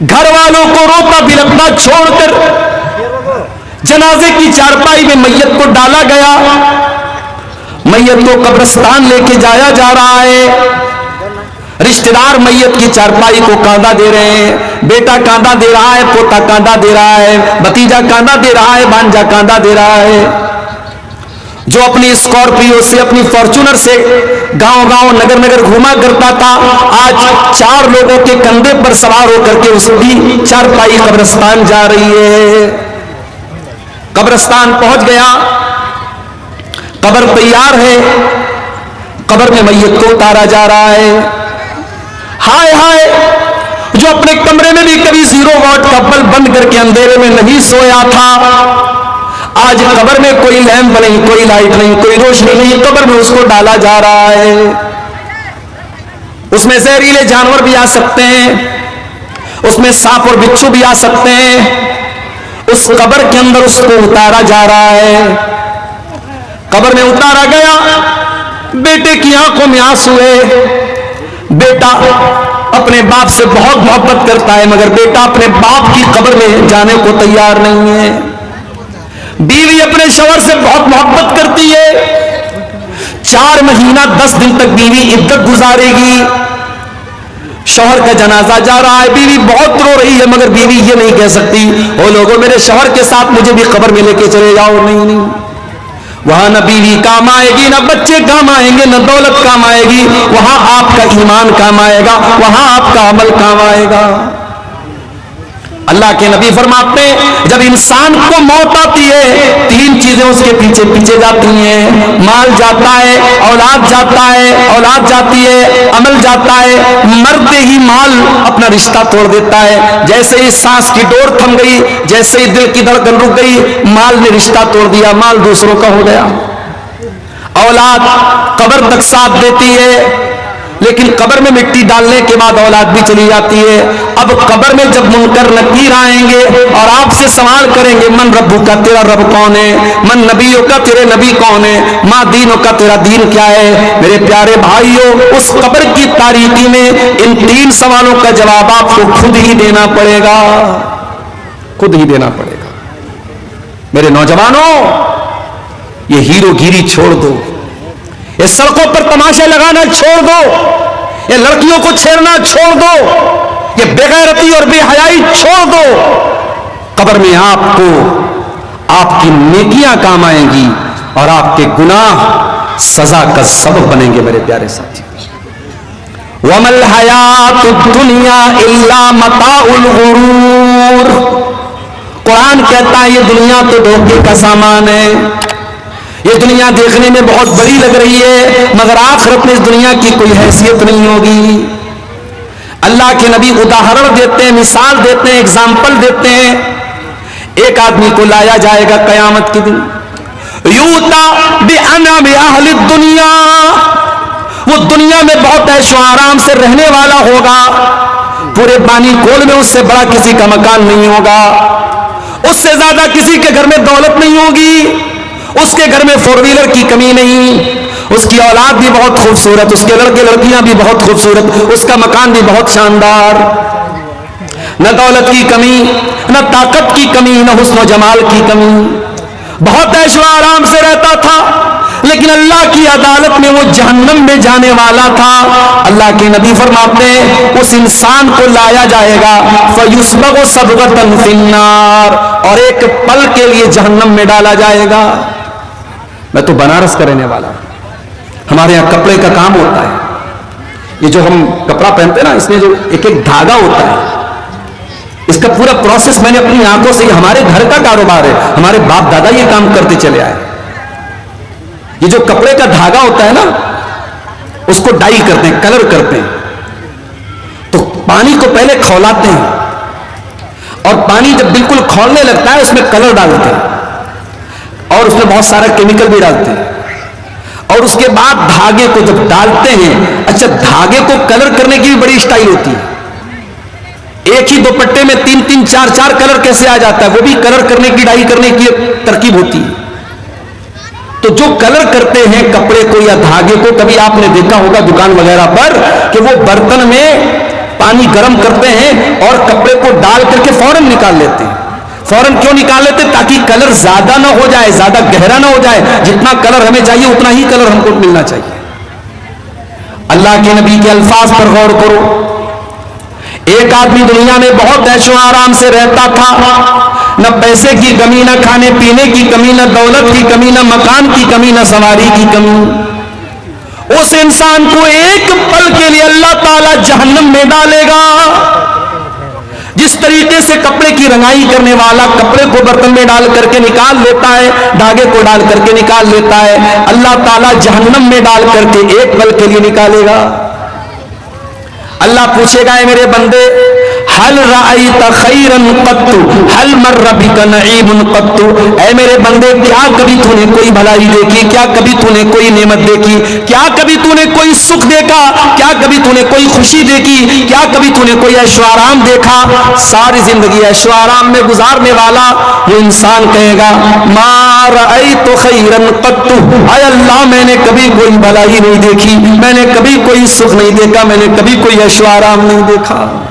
घर वालों को रोता बिलखता छोड़कर जनाजे की चारपाई में मैयत को डाला गया। मैयत को कब्रिस्तान लेके जाया जा रहा है। रिश्तेदार मैयत की चारपाई को कांधा दे रहे हैं। बेटा कांधा दे रहा है, पोता कांधा दे रहा है, भतीजा कांधा दे रहा है, भांजा कांधा दे रहा है। जो अपनी स्कॉर्पियो से, अपनी फॉर्च्यूनर से गांव गांव नगर नगर घूमा करता था, आज 4 लोगों के कंधे पर सवार होकर के उसकी चारपाई कब्रिस्तान जा रही है। कब्रिस्तान पहुंच गया, कब्र तैयार है, कब्र में मैयत को उतारा जा रहा है। हाय हाय, जो अपने कमरे में भी कभी 0 वाट का बल्ब बंद करके अंधेरे में नहीं सोया था, आज कब्र में कोई लैंप नहीं, कोई लाइट नहीं, कोई रोशनी नहीं, कब्र में उसको डाला जा रहा है। उसमें जहरीले जानवर भी आ सकते हैं, उसमें सांप और बिच्छू भी आ सकते हैं। उस कब्र के अंदर उसको उतारा जा रहा है। कब्र में उतारा गया, बेटे की आंखों में आंसू है। बेटा अपने बाप से बहुत मोहब्बत करता है, मगर बेटा अपने बाप की कब्र में जाने को तैयार नहीं है। बीवी अपने शौहर से बहुत मोहब्बत करती है। 4 महीना 10 दिन तक बीवी इद्दत गुजारेगी। शौहर का जनाजा जा रहा है, बीवी बहुत रो रही है, मगर बीवी ये नहीं कह सकती, ओ लोगों मेरे शौहर के साथ मुझे भी कब्र में लेके चले जाओ। नहीं नहीं, वहां न बीवी काम आएगी, न बच्चे काम आएंगे, न दौलत काम आएगी। वहां आपका ईमान काम आएगा, वहां आपका अमल काम आएगा। अल्लाह के नबी फरमाते हैं, जब इंसान को मौत आती है 3 चीजें उसके पीछे पीछे जाती हैं। माल जाता है, औलाद जाता है, औलाद जाती है, अमल जाता है। मरते ही माल अपना रिश्ता तोड़ देता है। जैसे ही सांस की डोर थम गई, जैसे ही दिल की धड़कन रुक गई, माल ने रिश्ता तोड़ दिया, माल दूसरों का हो गया। औलाद कब्र तक साथ देती है, लेकिन कब्र में मिट्टी डालने के बाद औलाद भी चली जाती है। अब कब्र में जब मुनकर नकीर आएंगे और आपसे सवाल करेंगे, मन रब्बू का, तेरा रब कौन है? मन नबियों का, तेरे नबी कौन है? माँ दीनों का, तेरा दीन क्या है? मेरे प्यारे भाइयों, उस कब्र की तारीकी में इन 3 सवालों का जवाब आपको खुद ही देना पड़ेगा, खुद ही देना पड़ेगा। मेरे नौजवानों, ये हीरोगिरी छोड़ दो, ये सड़कों पर तमाशा लगाना छोड़ दो, ये लड़कियों को छेड़ना छोड़ दो, ये बेगैरती और बेहयाई छोड़ दो। कब्र में आपको आपकी नेकियां काम आएंगी और आपके गुनाह सजा का सबब बनेंगे। मेरे प्यारे साथी, वमल हयातुद दुनिया इल्ला मताउल गुरूर। कुरान कहता है ये दुनिया तो धोखे का सामान है। ये दुनिया देखने में बहुत बड़ी लग रही है, मगर आखिरत में इस दुनिया की कोई हैसियत नहीं होगी। अल्लाह के नबी उदाहरण देते हैं, मिसाल देते हैं, एग्जाम्पल देते हैं। एक आदमी को लाया जाएगा कयामत के दिन, यूता बिअनअम अहलिद दुनिया, वो दुनिया में बहुत ऐशो आराम से रहने वाला होगा। पूरे बानी कोल में उससे बड़ा किसी का मकान नहीं होगा, उससे ज्यादा किसी के घर में दौलत नहीं होगी, उसके घर में 4 व्हीलर की कमी नहीं, उसकी औलाद भी बहुत खूबसूरत, उसके लड़के लड़कियां भी बहुत खूबसूरत, उसका मकान भी बहुत शानदार। न दौलत की कमी, न ताकत की कमी, न हुस्न जमाल की कमी, बहुत ऐशो आराम से रहता था। लेकिन अल्लाह की अदालत में वो जहन्नम में जाने वाला था। अल्लाह के नबी फरमाते हैं, उस इंसान को लाया जाएगा फयुस्बगु सबगतन फिन्नार, और एक पल के लिए जहन्नम में डाला जाएगा। मैं तो बनारस का रहने वाला हूं, हमारे यहां कपड़े का काम होता है। ये जो हम कपड़ा पहनते हैं ना, इसमें जो एक एक धागा होता है, इसका पूरा प्रोसेस मैंने अपनी आंखों से, हमारे घर का कारोबार है, हमारे बाप दादा ये काम करते चले आए। ये जो कपड़े का धागा होता है ना, उसको डाई करते हैं, कलर करते हैं। तो पानी को पहले खौलाते हैं, और पानी जब बिल्कुल खौलने लगता है उसमें कलर डालते हैं, और उसमें बहुत सारा केमिकल भी डालते हैं। और उसके बाद धागे को जब डालते हैं, अच्छा धागे को कलर करने की भी बड़ी स्टाइल होती है। एक ही दुपट्टे में 3-3, 4-4 कलर कैसे आ जाता है, वो भी कलर करने की, डाई करने की तरकीब होती है। तो जो कलर करते हैं कपड़े को या धागे को, कभी आपने देखा होगा दुकान वगैरह पर कि वो बर्तन में पानी गर्म करते हैं और कपड़े को डाल करके फौरन निकाल लेते हैं। फौरन क्यों निकाल लेते? ताकि कलर ज्यादा ना हो जाए, ज्यादा गहरा ना हो जाए। जितना कलर हमें चाहिए उतना ही कलर हमको मिलना चाहिए। अल्लाह के नबी के अल्फाज पर गौर करो। एक आदमी दुनिया में बहुत ऐशो आराम से रहता था, न पैसे की कमी, न खाने पीने की कमी, न दौलत की कमी, न मकान की कमी, न सवारी की कमी। उस इंसान को एक पल के लिए अल्लाह ताला जहन्नम में डालेगा। जिस तरीके से कपड़े की रंगाई करने वाला कपड़े को बर्तन में डाल करके निकाल लेता है, धागे को डाल करके निकाल लेता है, अल्लाह ताला जहन्नम में डाल करके एक पल के लिए निकालेगा। अल्लाह पूछेगा, मेरे बंदे, हल रायत खैरन कत्तु हल मर्र बिका नईमुन कत्तु, ऐ मेरे बंदे क्या कभी तूने कोई भलाई देखी? क्या कभी तूने कोई नेमत देखी? क्या कभी तूने कोई सुख देखा? क्या कभी तूने कोई खुशी देखी? क्या कभी तूने कोई ऐशो आराम देखा? सारी जिंदगी ऐशो आराम में गुजारने वाला वो इंसान कहेगा, मा रायतु खैरन कत्तु, ऐ अल्लाह मैंने कभी कोई भलाई नहीं देखी, मैंने कभी कोई सुख नहीं देखा, मैंने कभी कोई ऐशो आराम नहीं देखा।